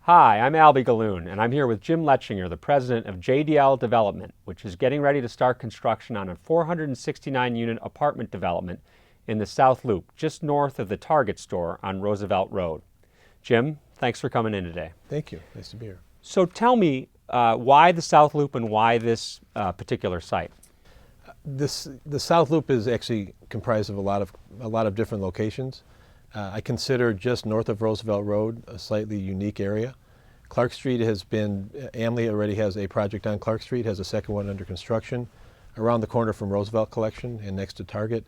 Hi, I'm Albie Galoon, and I'm here with Jim Letchinger, the president of JDL Development, which is getting ready to start construction on a 469-unit apartment development in the South Loop, just north of the Target store on Roosevelt Road. Jim, thanks for coming in today. Thank you. Nice to be here. So tell me, why the South Loop and why this particular site? The South Loop is actually comprised of a lot of different locations. I consider just north of Roosevelt Road a slightly unique area. Clark Street has been, AMLI already has a project on Clark Street, has a second one under construction around the corner from Roosevelt Collection and next to Target.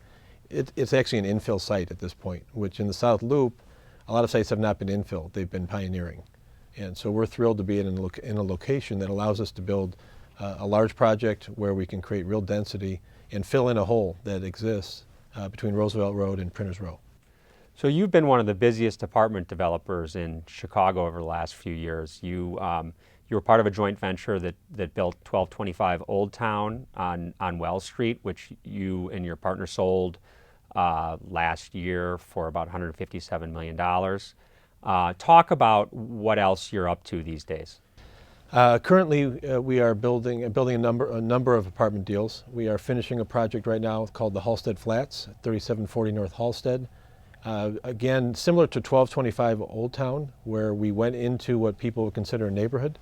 It's actually an infill site at this point, which in the South Loop, a lot of sites have not been infilled, they've been pioneering. And so we're thrilled to be in a location that allows us to build a large project where we can create real density and fill in a hole that exists between Roosevelt Road and Printers Row. So you've been one of the busiest apartment developers in Chicago over the last few years. You were part of a joint venture that built 1225 Old Town on Wells Street, which you and your partner sold last year for about $157 million. Talk about what else you're up to these days. Currently, we are building a number of apartment deals. We are finishing a project right now called the Halsted Flats, 3740 North Halsted. Again, similar to 1225 Old Town, where we went into what people would consider a neighborhood.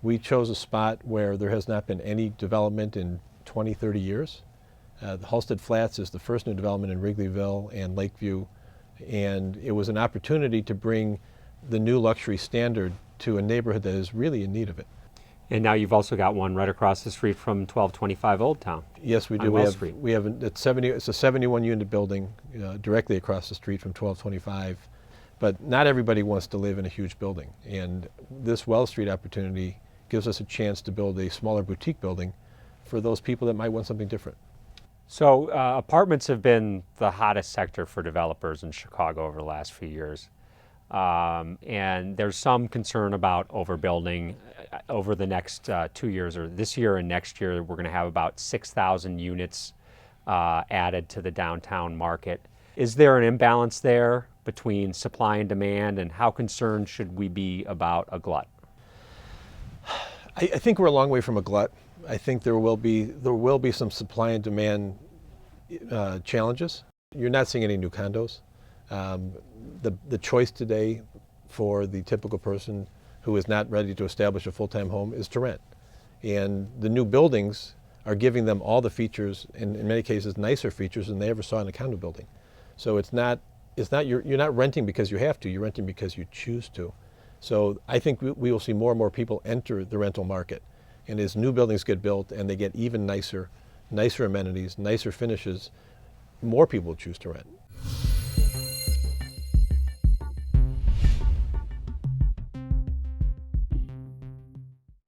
We chose a spot where there has not been any development in 20, 30 years. The Halsted Flats is the first new development in Wrigleyville and Lakeview, and it was an opportunity to bring the new luxury standard to a neighborhood that is really in need of it. And now you've also got one right across the street from 1225 Old Town. Yes, we do. We have it's a 71-unit building directly across the street from 1225. But not everybody wants to live in a huge building. And this Wells Street opportunity gives us a chance to build a smaller boutique building for those people that might want something different. So apartments have been the hottest sector for developers in Chicago over the last few years. And there's some concern about overbuilding over the next 2 years, or this year and next year. We're going to have about 6,000 units added to the downtown market. Is there an imbalance there between supply and demand, and how concerned should we be about a glut? I think we're a long way from a glut. I think there will be some supply and demand challenges. You're not seeing any new condos. The choice today for the typical person who is not ready to establish a full-time home is to rent. And the new buildings are giving them all the features, and in many cases nicer features than they ever saw in a condo building. So you're not renting because you have to, you're renting because you choose to. So I think we will see more and more people enter the rental market. And as new buildings get built and they get even nicer amenities, nicer finishes, more people will choose to rent.